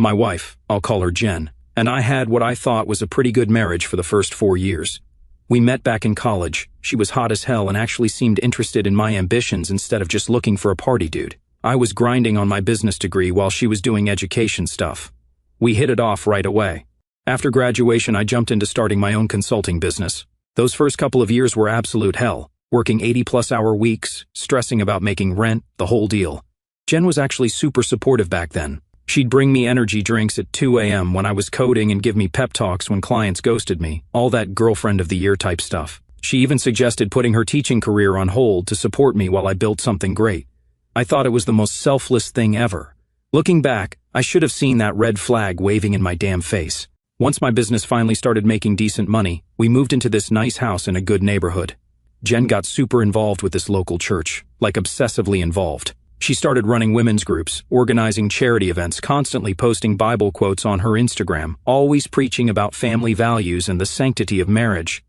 My wife, I'll call her Jen, and I had what I thought was a pretty good marriage for the first 4 years. We met back in college. She was hot as hell and actually seemed interested in my ambitions instead of just looking for a party dude. I was grinding on my business degree while she was doing education stuff. We hit it off right away. After graduation, I jumped into starting my own consulting business. Those first couple of years were absolute hell, working 80-plus-hour weeks, stressing about making rent, the whole deal. Jen was actually super supportive back then. She'd bring me energy drinks at 2 a.m. when I was coding and give me pep talks when clients ghosted me, all that girlfriend of the year type stuff. She even suggested putting her teaching career on hold to support me while I built something great. I thought it was the most selfless thing ever. Looking back, I should have seen that red flag waving in my damn face. Once my business finally started making decent money, we moved into this nice house in a good neighborhood. Jen got super involved with this local church, like obsessively involved. She started running women's groups, organizing charity events, constantly posting Bible quotes on her Instagram, always preaching about family values and the sanctity of marriage.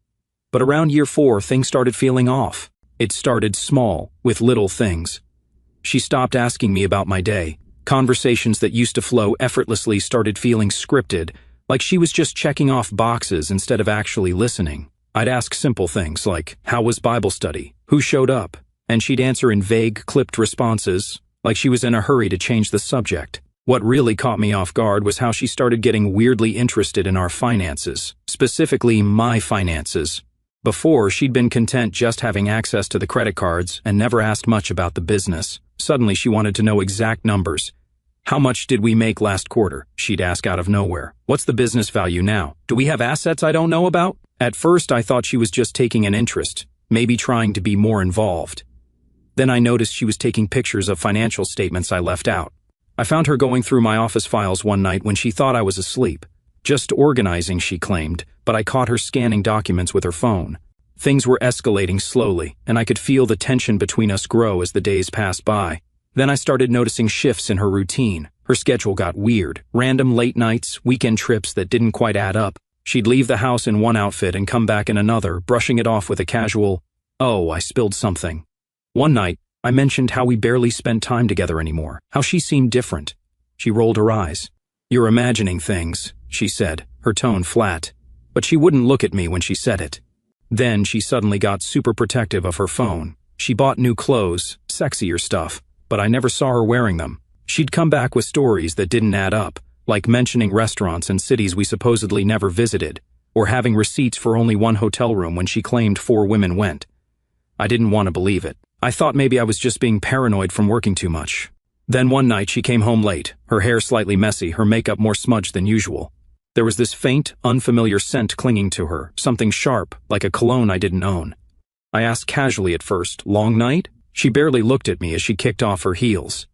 But around year 4, things started feeling off. It started small, with little things. She stopped asking me about my day. Conversations that used to flow effortlessly started feeling scripted, like she was just checking off boxes instead of actually listening. I'd ask simple things like, how was Bible study? Who showed up? And she'd answer in vague, clipped responses, like she was in a hurry to change the subject. What really caught me off guard was how she started getting weirdly interested in our finances, specifically my finances. Before, she'd been content just having access to the credit cards and never asked much about the business. Suddenly, she wanted to know exact numbers. How much did we make last quarter? She'd ask out of nowhere. What's the business value now? Do we have assets I don't know about? At first, I thought she was just taking an interest, maybe trying to be more involved. Then I noticed she was taking pictures of financial statements I left out. I found her going through my office files one night when she thought I was asleep. Just organizing, she claimed, but I caught her scanning documents with her phone. Things were escalating slowly, and I could feel the tension between us grow as the days passed by. Then I started noticing shifts in her routine. Her schedule got weird, random late nights, weekend trips that didn't quite add up. She'd leave the house in one outfit and come back in another, brushing it off with a casual, "Oh, I spilled something." One night, I mentioned how we barely spent time together anymore, how she seemed different. She rolled her eyes. "You're imagining things," she said, her tone flat. But she wouldn't look at me when she said it. Then she suddenly got super protective of her phone. She bought new clothes, sexier stuff, but I never saw her wearing them. She'd come back with stories that didn't add up, like mentioning restaurants in cities we supposedly never visited, or having receipts for only one hotel room when she claimed 4 women went. I didn't want to believe it. I thought maybe I was just being paranoid from working too much. Then one night she came home late, her hair slightly messy, her makeup more smudged than usual. There was this faint, unfamiliar scent clinging to her, something sharp, like a cologne I didn't own. I asked casually at first, "Long night?" She barely looked at me as she kicked off her heels.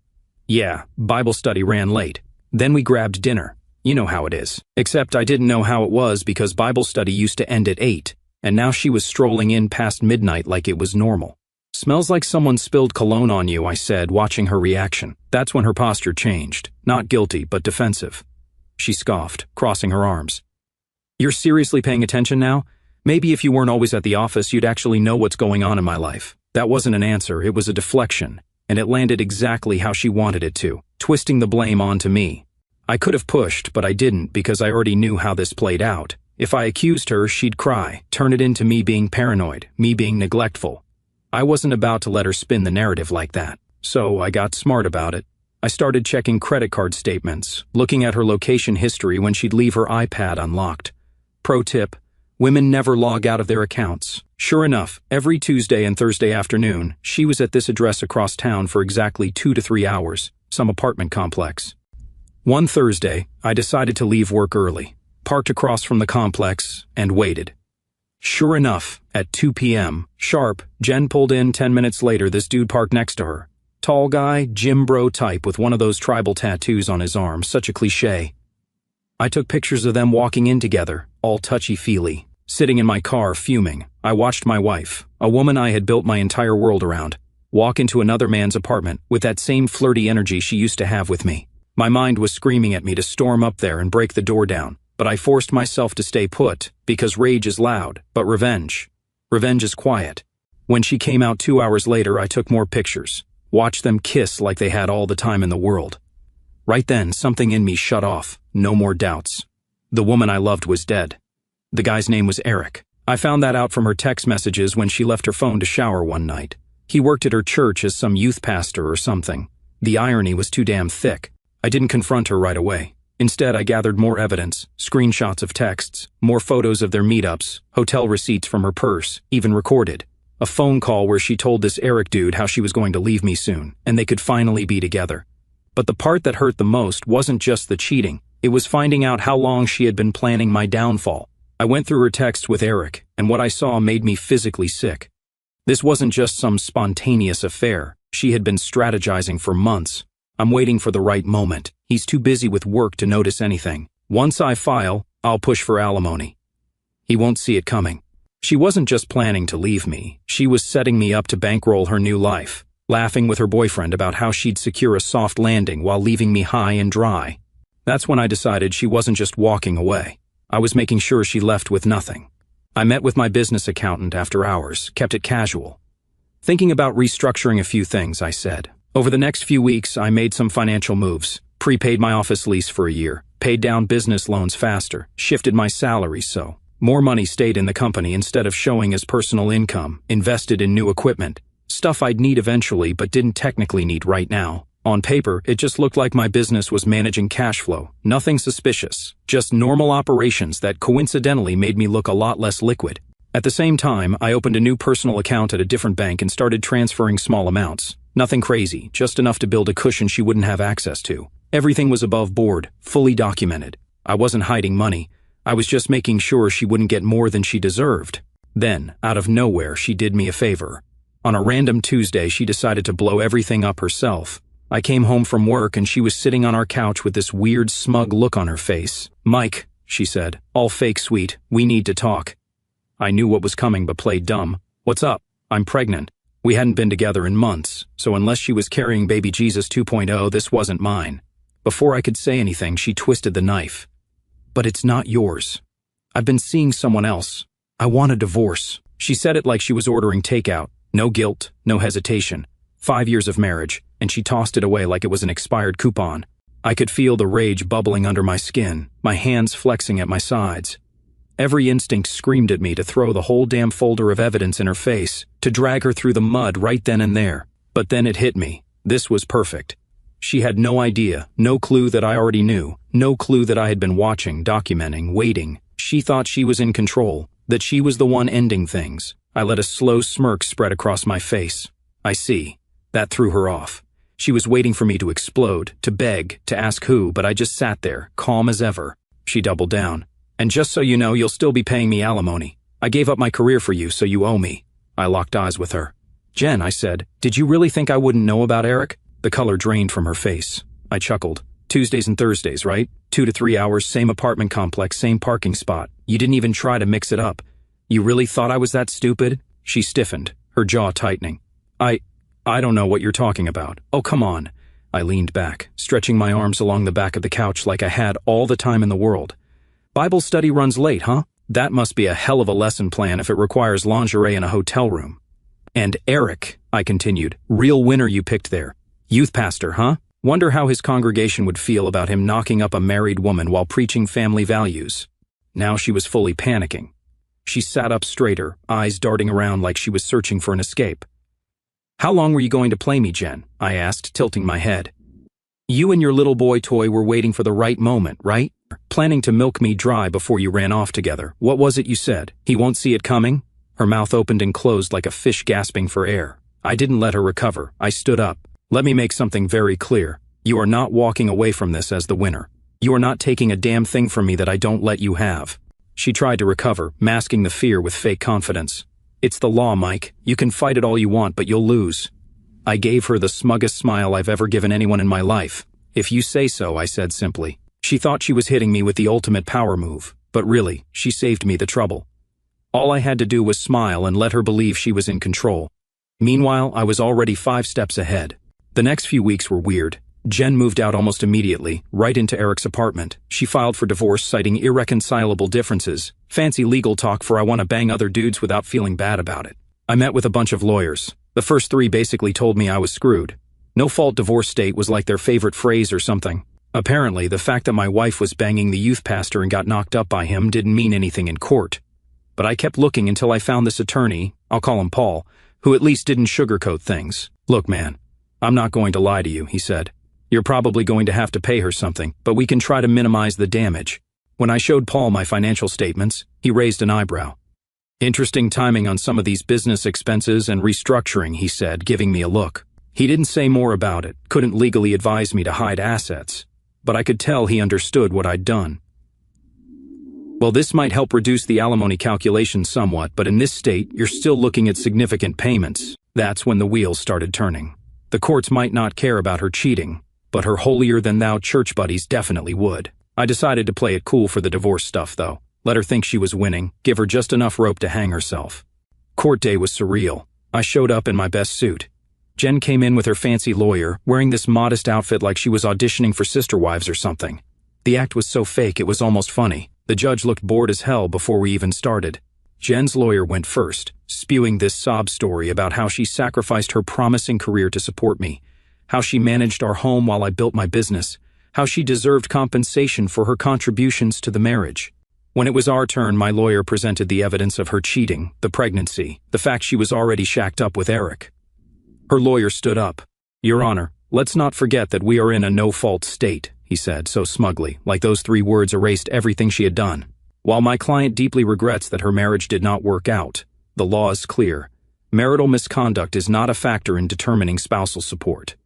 "Yeah, Bible study ran late. Then we grabbed dinner. You know how it is. Except I didn't know how it was because Bible study used to end at 8, and now she was strolling in past midnight like it was normal. "Smells like someone spilled cologne on you," I said, watching her reaction. That's when her posture changed. Not guilty, but defensive. She scoffed, crossing her arms. "You're seriously paying attention now? Maybe if you weren't always at the office, you'd actually know what's going on in my life." That wasn't an answer, it was a deflection, and it landed exactly how she wanted it to, twisting the blame onto me. I could have pushed, but I didn't because I already knew how this played out. If I accused her, she'd cry, turn it into me being paranoid, me being neglectful. I wasn't about to let her spin the narrative like that, so I got smart about it. I started checking credit card statements, looking at her location history when she'd leave her iPad unlocked. Pro tip: women never log out of their accounts. Sure enough, every Tuesday and Thursday afternoon, she was at this address across town for exactly 2 to 3 hours, some apartment complex. One Thursday, I decided to leave work early, parked across from the complex, and waited. Sure enough, at 2 p.m., sharp, Jen pulled in. 10 minutes later, this dude parked next to her. Tall guy, gym bro type with one of those tribal tattoos on his arm, such a cliche. I took pictures of them walking in together, all touchy-feely. Sitting in my car, fuming, I watched my wife, a woman I had built my entire world around, walk into another man's apartment with that same flirty energy she used to have with me. My mind was screaming at me to storm up there and break the door down, but I forced myself to stay put, because rage is loud, but revenge is quiet. When she came out 2 hours later, I took more pictures, watched them kiss like they had all the time in the world. Right then, something in me shut off. No more doubts. The woman I loved was dead. The guy's name was Eric. I found that out from her text messages when she left her phone to shower one night. He worked at her church as some youth pastor or something. The irony was too damn thick. I didn't confront her right away. Instead, I gathered more evidence, screenshots of texts, more photos of their meetups, hotel receipts from her purse, even recorded. A phone call where she told this Eric dude how she was going to leave me soon, and they could finally be together. But the part that hurt the most wasn't just the cheating. It was finding out how long she had been planning my downfall. I went through her texts with Eric, and what I saw made me physically sick. This wasn't just some spontaneous affair. She had been strategizing for months. I'm waiting for the right moment. He's too busy with work to notice anything. Once I file, I'll push for alimony. He won't see it coming. She wasn't just planning to leave me. She was setting me up to bankroll her new life, laughing with her boyfriend about how she'd secure a soft landing while leaving me high and dry. That's when I decided she wasn't just walking away. I was making sure she left with nothing. I met with my business accountant after hours, kept it casual. Thinking about restructuring a few things, I said. Over the next few weeks, I made some financial moves, prepaid my office lease for a year, paid down business loans faster, shifted my salary so more money stayed in the company instead of showing as personal income, invested in new equipment, stuff I'd need eventually but didn't technically need right now. On paper, it just looked like my business was managing cash flow, nothing suspicious, just normal operations that coincidentally made me look a lot less liquid. At the same time, I opened a new personal account at a different bank and started transferring small amounts. Nothing crazy, just enough to build a cushion she wouldn't have access to. Everything was above board, fully documented. I wasn't hiding money. I was just making sure she wouldn't get more than she deserved. Then, out of nowhere, she did me a favor. On a random Tuesday, she decided to blow everything up herself. I came home from work and she was sitting on our couch with this weird, smug look on her face. "Mike," she said, "all fake sweet, we need to talk." I knew what was coming but played dumb. "What's up? I'm pregnant." We hadn't been together in months, so unless she was carrying baby Jesus 2.0, this wasn't mine. Before I could say anything, she twisted the knife. "But it's not yours. I've been seeing someone else. I want a divorce." She said it like she was ordering takeout. No guilt, no hesitation. 5 years of marriage, and she tossed it away like it was an expired coupon. I could feel the rage bubbling under my skin, my hands flexing at my sides. Every instinct screamed at me to throw the whole damn folder of evidence in her face, to drag her through the mud right then and there. But then it hit me. This was perfect. She had no idea, no clue that I already knew, no clue that I had been watching, documenting, waiting. She thought she was in control, that she was the one ending things. I let a slow smirk spread across my face. "I see." That threw her off. She was waiting for me to explode, to beg, to ask who, but I just sat there, calm as ever. She doubled down. "And just so you know, you'll still be paying me alimony. I gave up my career for you, so you owe me." I locked eyes with her. "Jen," I said, "did you really think I wouldn't know about Eric?" The color drained from her face. I chuckled. "Tuesdays and Thursdays, right? 2 to 3 hours, same apartment complex, same parking spot. You didn't even try to mix it up. You really thought I was that stupid?" She stiffened, her jaw tightening. I don't know what you're talking about. Oh, come on." I leaned back, stretching my arms along the back of the couch like I had all the time in the world. "Bible study runs late, huh? That must be a hell of a lesson plan if it requires lingerie in a hotel room." "And Eric," I continued, "real winner you picked there. Youth pastor, huh? Wonder how his congregation would feel about him knocking up a married woman while preaching family values." Now she was fully panicking. She sat up straighter, eyes darting around like she was searching for an escape. "How long were you going to play me, Jen?" I asked, tilting my head. "You and your little boy toy were waiting for the right moment, right? Planning to milk me dry before you ran off together. What was it you said? He won't see it coming?" Her mouth opened and closed like a fish gasping for air. I didn't let her recover. I stood up. "Let me make something very clear. You are not walking away from this as the winner. You are not taking a damn thing from me that I don't let you have." She tried to recover, masking the fear with fake confidence. "It's the law, Mike. You can fight it all you want, but you'll lose." I gave her the smuggest smile I've ever given anyone in my life. "If you say so," I said simply. She thought she was hitting me with the ultimate power move, but really, she saved me the trouble. All I had to do was smile and let her believe she was in control. Meanwhile, I was already 5 steps ahead. The next few weeks were weird. Jen moved out almost immediately, right into Eric's apartment. She filed for divorce citing irreconcilable differences. Fancy legal talk for I want to bang other dudes without feeling bad about it. I met with a bunch of lawyers. The first 3 basically told me I was screwed. No-fault divorce state was like their favorite phrase or something. Apparently, the fact that my wife was banging the youth pastor and got knocked up by him didn't mean anything in court. But I kept looking until I found this attorney, I'll call him Paul, who at least didn't sugarcoat things. "Look, man, I'm not going to lie to you," he said. "You're probably going to have to pay her something, but we can try to minimize the damage." When I showed Paul my financial statements, he raised an eyebrow. "Interesting timing on some of these business expenses and restructuring," he said, giving me a look. He didn't say more about it, couldn't legally advise me to hide assets, but I could tell he understood what I'd done. "Well, this might help reduce the alimony calculation somewhat, but in this state, you're still looking at significant payments." That's when the wheels started turning. The courts might not care about her cheating, but her holier-than-thou church buddies definitely would. I decided to play it cool for the divorce stuff, though. Let her think she was winning, give her just enough rope to hang herself. Court day was surreal. I showed up in my best suit. Jen came in with her fancy lawyer, wearing this modest outfit like she was auditioning for Sister Wives or something. The act was so fake it was almost funny. The judge looked bored as hell before we even started. Jen's lawyer went first, spewing this sob story about how she sacrificed her promising career to support me, how she managed our home while I built my business, how she deserved compensation for her contributions to the marriage. When it was our turn, my lawyer presented the evidence of her cheating, the pregnancy, the fact she was already shacked up with Eric. Her lawyer stood up. "Your Honor, let's not forget that we are in a no-fault state," he said so smugly, like those 3 words erased everything she had done. "While my client deeply regrets that her marriage did not work out, the law is clear. Marital misconduct is not a factor in determining spousal support.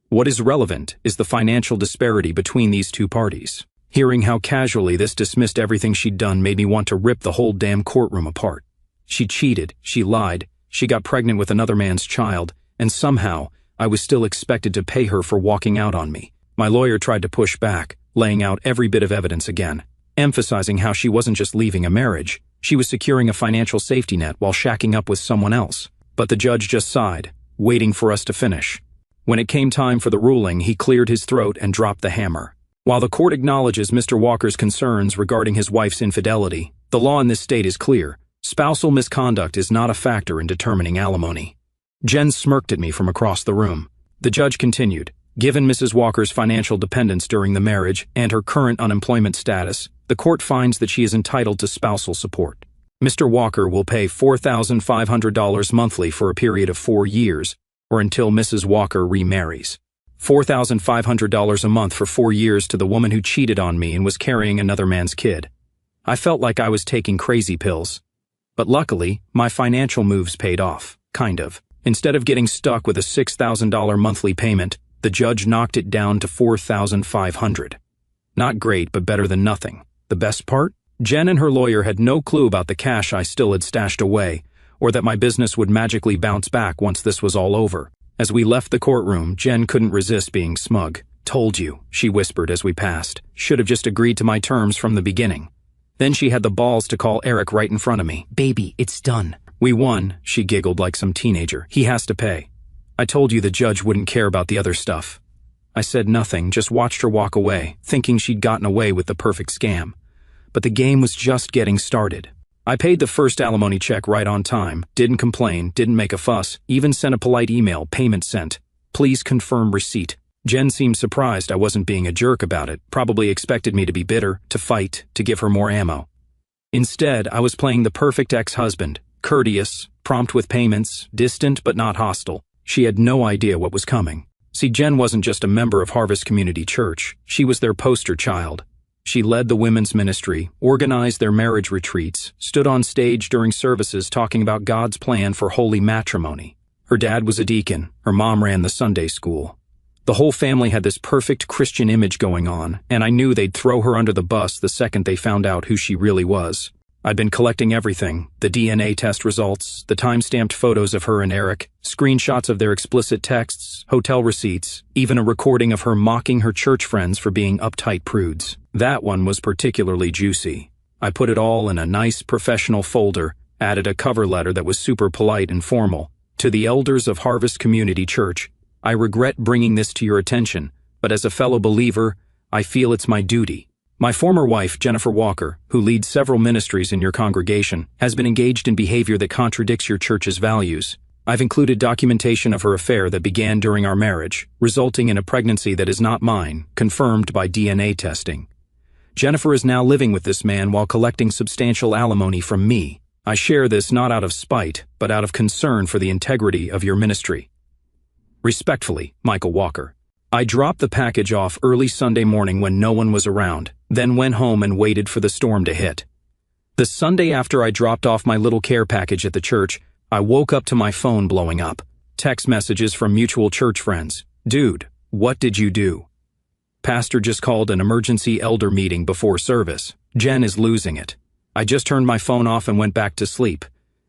What is relevant is the financial disparity between these two parties." Hearing how casually this dismissed everything she'd done made me want to rip the whole damn courtroom apart. She cheated, she lied, she got pregnant with another man's child, and somehow, I was still expected to pay her for walking out on me. My lawyer tried to push back, laying out every bit of evidence again, emphasizing how she wasn't just leaving a marriage, she was securing a financial safety net while shacking up with someone else. But the judge just sighed, waiting for us to finish. When it came time for the ruling, he cleared his throat and dropped the hammer. While the court acknowledges Mr. Walker's concerns regarding his wife's infidelity, the law in this state is clear. Spousal misconduct is not a factor in determining alimony. Jen smirked at me from across the room. The judge continued, "Given Mrs. Walker's financial dependence during the marriage and her current unemployment status, the court finds that she is entitled to spousal support. Mr. Walker will pay $4,500 monthly for a period of 4 years, or until Mrs. Walker remarries. $4,500 a month for 4 years to the woman who cheated on me and was carrying another man's kid." I felt like I was taking crazy pills. But luckily, my financial moves paid off, kind of. Instead of getting stuck with a $6,000 monthly payment, the judge knocked it down to $4,500. Not great, but better than nothing. The best part? Jen and her lawyer had no clue about the cash I still had stashed away, or that my business would magically bounce back once this was all over. As we left the courtroom, Jen couldn't resist being smug. "Told you," she whispered as we passed. "Should have just agreed to my terms from the beginning." Then she had the balls to call Eric right in front of me. "Baby, it's done." "We won," she giggled like some teenager. "He has to pay." "I told you the judge wouldn't care about the other stuff." I said nothing, just watched her walk away, thinking she'd gotten away with the perfect scam. But the game was just getting started. I paid the first alimony check right on time, didn't complain, didn't make a fuss, even sent a polite email, "Payment sent. Please confirm receipt." Jen seemed surprised I wasn't being a jerk about it, probably expected me to be bitter, to fight, to give her more ammo. Instead, I was playing the perfect ex-husband, courteous, prompt with payments, distant but not hostile. She had no idea what was coming. See, Jen wasn't just a member of Harvest Community Church, she was their poster child. She led the women's ministry, organized their marriage retreats, stood on stage during services talking about God's plan for holy matrimony. Her dad was a deacon, her mom ran the Sunday school. The whole family had this perfect Christian image going on, and I knew they'd throw her under the bus the second they found out who she really was. I'd been collecting everything, the DNA test results, the time-stamped photos of her and Eric, screenshots of their explicit texts, hotel receipts, even a recording of her mocking her church friends for being uptight prudes. That one was particularly juicy. I put it all in a nice professional folder, added a cover letter that was super polite and formal. "To the elders of Harvest Community Church, I regret bringing this to your attention, but as a fellow believer, I feel it's my duty. My former wife, Jennifer Walker, who leads several ministries in your congregation, has been engaged in behavior that contradicts your church's values. I've included documentation of her affair that began during our marriage, resulting in a pregnancy that is not mine, confirmed by DNA testing. Jennifer is now living with this man while collecting substantial alimony from me. I share this not out of spite, but out of concern for the integrity of your ministry. Respectfully, Michael Walker. I dropped the package off early Sunday morning when no one was around, then went home and waited for the storm to hit. The Sunday after I dropped off my little care package at the church, I woke up to my phone blowing up. Text messages from mutual church friends. Dude, what did you do? Pastor just called an emergency elder meeting before service. Jen is losing it. I just turned my phone off and went back to sleep.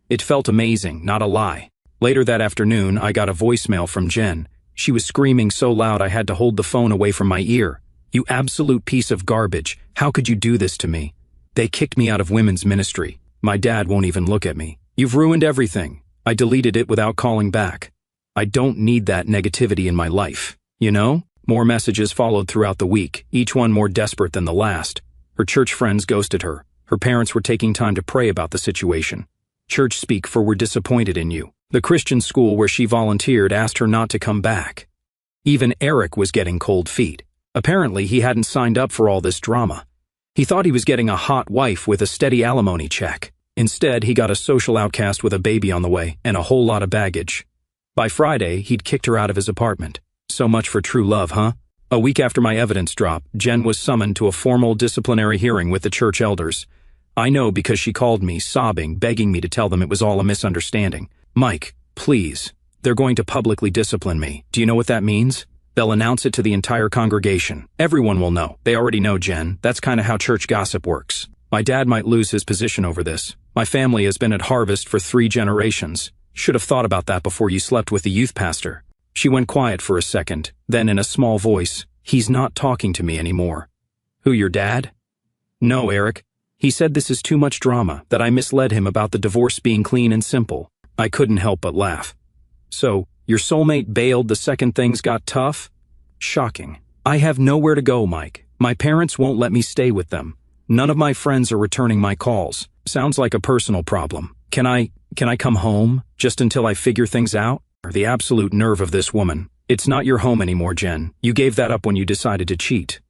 It felt amazing, not a lie. Later that afternoon, I got a voicemail from Jen. She was screaming so loud I had to hold the phone away from my ear. You absolute piece of garbage. How could you do this to me? They kicked me out of women's ministry. My dad won't even look at me. You've ruined everything. I deleted it without calling back. I don't need that negativity in my life. You know? More messages followed throughout the week, each one more desperate than the last. Her church friends ghosted her. Her parents were taking time to pray about the situation. Church speak for we're disappointed in you. The Christian school where she volunteered asked her not to come back. Even Eric was getting cold feet. Apparently, he hadn't signed up for all this drama. He thought he was getting a hot wife with a steady alimony check. Instead, he got a social outcast with a baby on the way and a whole lot of baggage. By Friday, he'd kicked her out of his apartment. So much for true love, huh? A week after my evidence drop, Jen was summoned to a formal disciplinary hearing with the church elders. I know because she called me, sobbing, begging me to tell them it was all a misunderstanding. Mike, please. They're going to publicly discipline me. Do you know what that means? They'll announce it to the entire congregation. Everyone will know. They already know, Jen. That's kind of how church gossip works. My dad might lose his position over this. My family has been at Harvest for 3 generations. Should have thought about that before you slept with the youth pastor. She went quiet for a second, then in a small voice, he's not talking to me anymore. Who, your dad? No, Eric. He said this is too much drama, that I misled him about the divorce being clean and simple. I couldn't help but laugh. So, your soulmate bailed the second things got tough? Shocking. I have nowhere to go, Mike. My parents won't let me stay with them. None of my friends are returning my calls. Sounds like a personal problem. Can I come home, just until I figure things out? The absolute nerve of this woman. It's not your home anymore, Jen. You gave that up when you decided to cheat.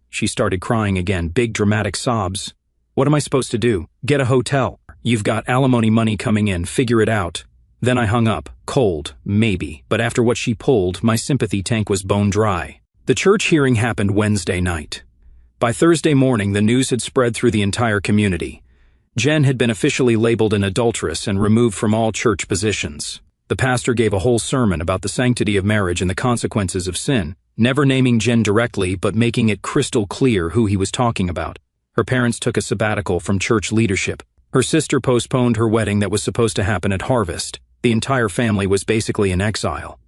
She started crying again, big dramatic sobs. What am I supposed to do? Get a hotel. You've got alimony money coming in, figure it out. Then I hung up, cold, maybe, but after what she pulled, my sympathy tank was bone dry. The church hearing happened Wednesday night. By Thursday morning, the news had spread through the entire community. Jen had been officially labeled an adulteress and removed from all church positions. The pastor gave a whole sermon about the sanctity of marriage and the consequences of sin, never naming Jen directly but making it crystal clear who he was talking about. Her parents took a sabbatical from church leadership. Her sister postponed her wedding that was supposed to happen at Harvest. The entire family was basically in exile.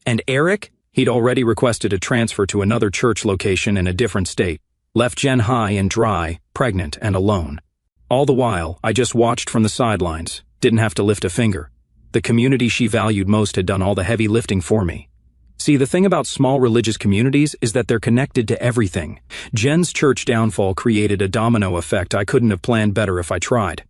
And Eric? He'd already requested a transfer to another church location in a different state, left Jen high and dry, pregnant and alone. All the while, I just watched from the sidelines, didn't have to lift a finger. The community she valued most had done all the heavy lifting for me. See, the thing about small religious communities is that they're connected to everything. Jen's church downfall created a domino effect I couldn't have planned better if I tried.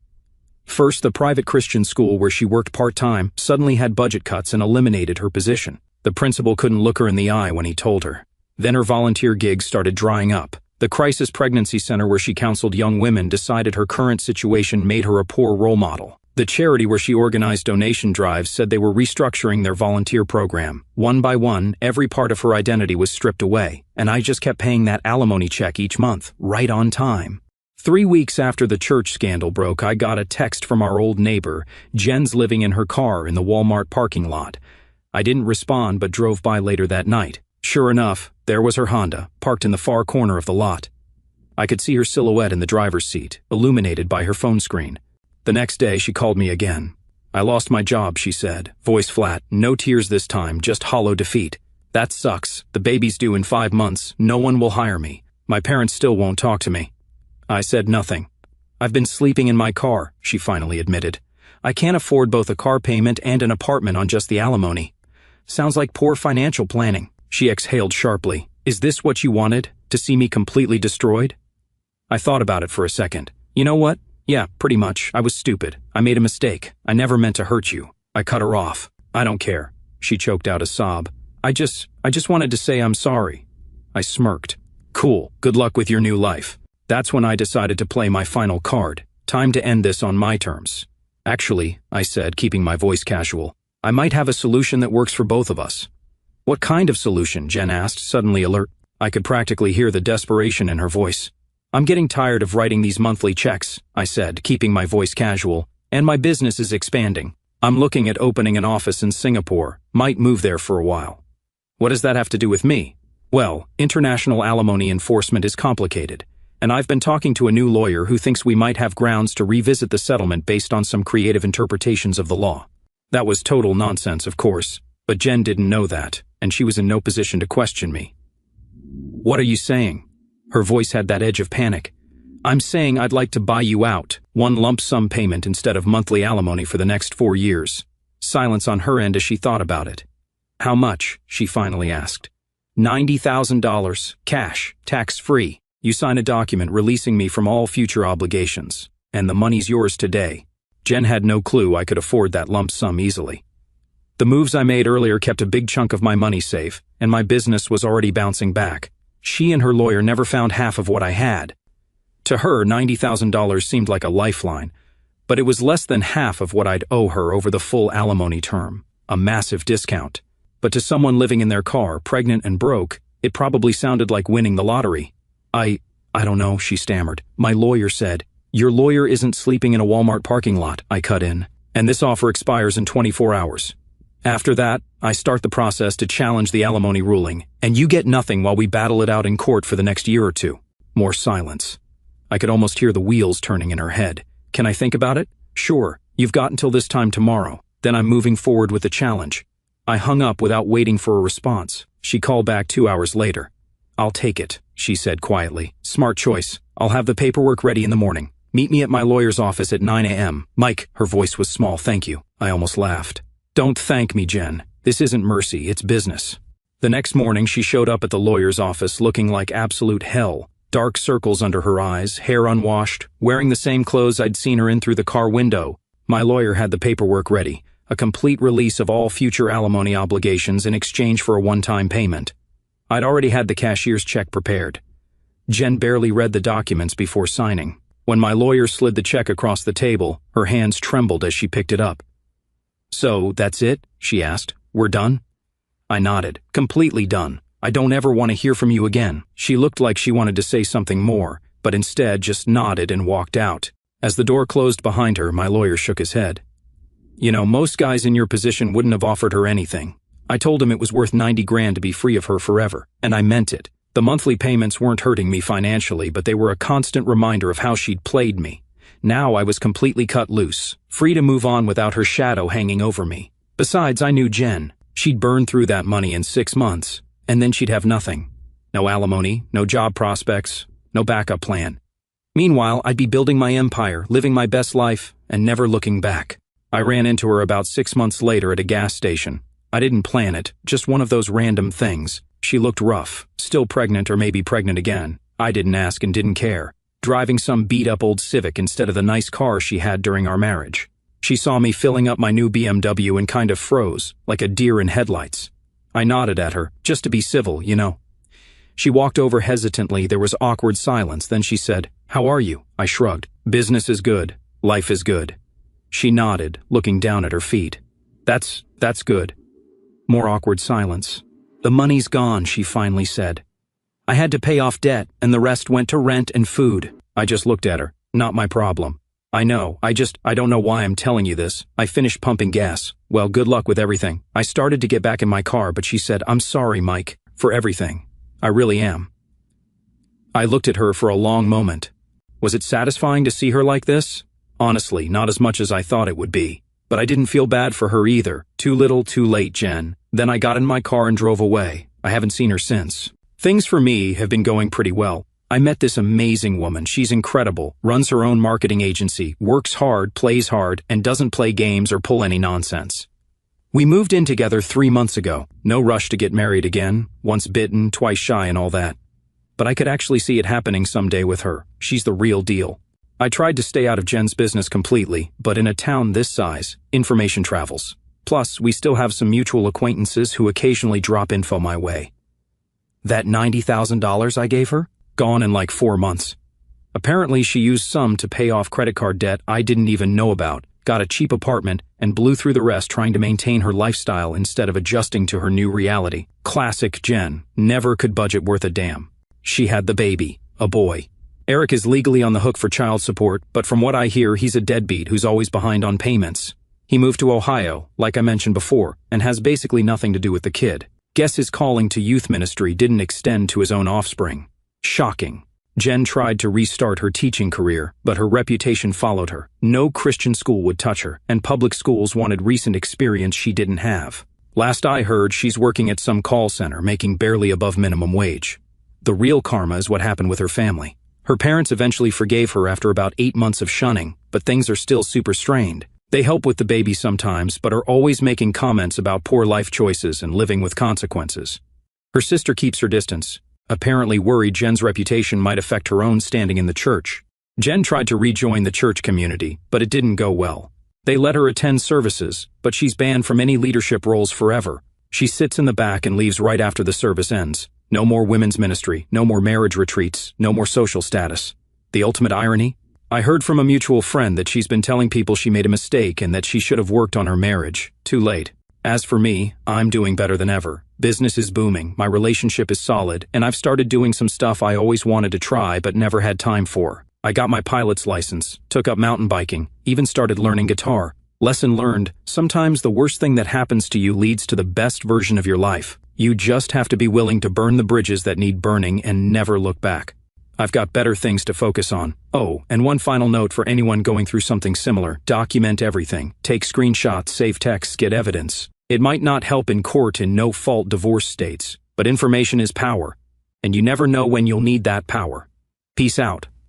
First, the private Christian school where she worked part-time suddenly had budget cuts and eliminated her position. The principal couldn't look her in the eye when he told her. Then her volunteer gigs started drying up. The crisis pregnancy center where she counseled young women decided her current situation made her a poor role model. The charity where she organized donation drives said they were restructuring their volunteer program. One by one, every part of her identity was stripped away, and I just kept paying that alimony check each month, right on time. 3 weeks after the church scandal broke, I got a text from our old neighbor. Jen's living in her car in the Walmart parking lot. I didn't respond but drove by later that night. Sure enough, there was her Honda, parked in the far corner of the lot. I could see her silhouette in the driver's seat, illuminated by her phone screen. The next day, she called me again. I lost my job, she said, voice flat, no tears this time, just hollow defeat. That sucks. The baby's due in 5 months. No one will hire me. My parents still won't talk to me. I said nothing. I've been sleeping in my car, she finally admitted. I can't afford both a car payment and an apartment on just the alimony. Sounds like poor financial planning. She exhaled sharply. Is this what you wanted? To see me completely destroyed? I thought about it for a second. You know what? Yeah, pretty much. I was stupid. I made a mistake. I never meant to hurt you. I cut her off. I don't care. She choked out a sob. I just wanted to say I'm sorry. I smirked. Cool, good luck with your new life. That's when I decided to play my final card. Time to end this on my terms. Actually, I said, keeping my voice casual, I might have a solution that works for both of us. What kind of solution? Jen asked, suddenly alert. I could practically hear the desperation in her voice. I'm getting tired of writing these monthly checks, I said, keeping my voice casual, and my business is expanding. I'm looking at opening an office in Singapore, might move there for a while. What does that have to do with me? Well, international alimony enforcement is complicated, and I've been talking to a new lawyer who thinks we might have grounds to revisit the settlement based on some creative interpretations of the law. That was total nonsense, of course, but Jen didn't know that, and she was in no position to question me. What are you saying? Her voice had that edge of panic. I'm saying I'd like to buy you out, one lump sum payment instead of monthly alimony for the next 4 years. Silence on her end as she thought about it. How much? She finally asked. $90,000, cash, tax-free. You sign a document releasing me from all future obligations, and the money's yours today. Jen had no clue I could afford that lump sum easily. The moves I made earlier kept a big chunk of my money safe, and my business was already bouncing back. She and her lawyer never found half of what I had. To her, $90,000 seemed like a lifeline, but it was less than half of what I'd owe her over the full alimony term, a massive discount. But to someone living in their car, pregnant and broke, it probably sounded like winning the lottery. I don't know, she stammered. My lawyer said, your lawyer isn't sleeping in a Walmart parking lot, I cut in, and this offer expires in 24 hours. After that, I start the process to challenge the alimony ruling, and you get nothing while we battle it out in court for the next year or two. More silence. I could almost hear the wheels turning in her head. Can I think about it? Sure, you've got until this time tomorrow. Then I'm moving forward with the challenge. I hung up without waiting for a response. She called back 2 hours later. I'll take it, she said quietly. Smart choice. I'll have the paperwork ready in the morning. Meet me at my lawyer's office at 9 a.m. Mike, her voice was small, thank you. I almost laughed. Don't thank me, Jen. This isn't mercy, it's business. The next morning, she showed up at the lawyer's office looking like absolute hell. Dark circles under her eyes, hair unwashed, wearing the same clothes I'd seen her in through the car window. My lawyer had the paperwork ready, a complete release of all future alimony obligations in exchange for a one-time payment. I'd already had the cashier's check prepared. Jen barely read the documents before signing. When my lawyer slid the check across the table, her hands trembled as she picked it up. So, that's it? She asked. We're done? I nodded. Completely done. I don't ever want to hear from you again. She looked like she wanted to say something more, but instead just nodded and walked out. As the door closed behind her, my lawyer shook his head. You know, most guys in your position wouldn't have offered her anything. I told him it was worth 90 grand to be free of her forever, and I meant it. The monthly payments weren't hurting me financially, but they were a constant reminder of how she'd played me. Now I was completely cut loose, free to move on without her shadow hanging over me. Besides, I knew Jen. She'd burn through that money in 6 months, and then she'd have nothing. No alimony, no job prospects, no backup plan. Meanwhile, I'd be building my empire, living my best life, and never looking back. I ran into her about 6 months later at a gas station. I didn't plan it, just one of those random things. She looked rough, still pregnant or maybe pregnant again. I didn't ask and didn't care. Driving some beat-up old Civic instead of the nice car she had during our marriage. She saw me filling up my new BMW and kind of froze, like a deer in headlights. I nodded at her, just to be civil, you know. She walked over hesitantly, there was awkward silence, then she said, "How are you?" I shrugged. "Business is good. Life is good." She nodded, looking down at her feet. That's good." More awkward silence. "The money's gone," she finally said. "I had to pay off debt, and the rest went to rent and food." I just looked at her. "Not my problem." "I know, I don't know why I'm telling you this. I finished pumping gas. Well, good luck with everything." I started to get back in my car, but she said, "I'm sorry, Mike, for everything. I really am." I looked at her for a long moment. Was it satisfying to see her like this? Honestly, not as much as I thought it would be. But I didn't feel bad for her either. Too little, too late, Jen. Then I got in my car and drove away. I haven't seen her since. Things for me have been going pretty well. I met this amazing woman. She's incredible, runs her own marketing agency, works hard, plays hard, and doesn't play games or pull any nonsense. We moved in together 3 months ago. No rush to get married again. Once bitten, twice shy and all that. But I could actually see it happening someday with her. She's the real deal. I tried to stay out of Jen's business completely, but in a town this size, information travels. Plus, we still have some mutual acquaintances who occasionally drop info my way. That $90,000 I gave her? Gone in like 4 months. Apparently she used some to pay off credit card debt I didn't even know about, got a cheap apartment, and blew through the rest trying to maintain her lifestyle instead of adjusting to her new reality. Classic Jen. Never could budget worth a damn. She had the baby, a boy. Eric is legally on the hook for child support, but from what I hear, he's a deadbeat who's always behind on payments. He moved to Ohio, like I mentioned before, and has basically nothing to do with the kid. Guess his calling to youth ministry didn't extend to his own offspring. Shocking. Jen tried to restart her teaching career, but her reputation followed her. No Christian school would touch her, and public schools wanted recent experience she didn't have. Last I heard, she's working at some call center, making barely above minimum wage. The real karma is what happened with her family. Her parents eventually forgave her after about 8 months of shunning, but things are still super strained. They help with the baby sometimes, but are always making comments about poor life choices and living with consequences. Her sister keeps her distance, apparently worried Jen's reputation might affect her own standing in the church. Jen tried to rejoin the church community, but it didn't go well. They let her attend services, but she's banned from any leadership roles forever. She sits in the back and leaves right after the service ends. No more women's ministry, no more marriage retreats, no more social status. The ultimate irony? I heard from a mutual friend that she's been telling people she made a mistake and that she should have worked on her marriage. Too late. As for me, I'm doing better than ever. Business is booming, my relationship is solid, and I've started doing some stuff I always wanted to try but never had time for. I got my pilot's license, took up mountain biking, even started learning guitar. Lesson learned, sometimes the worst thing that happens to you leads to the best version of your life. You just have to be willing to burn the bridges that need burning and never look back. I've got better things to focus on. Oh, and one final note for anyone going through something similar: document everything. Take screenshots, save texts, get evidence. It might not help in court in no-fault divorce states, but information is power, and you never know when you'll need that power. Peace out.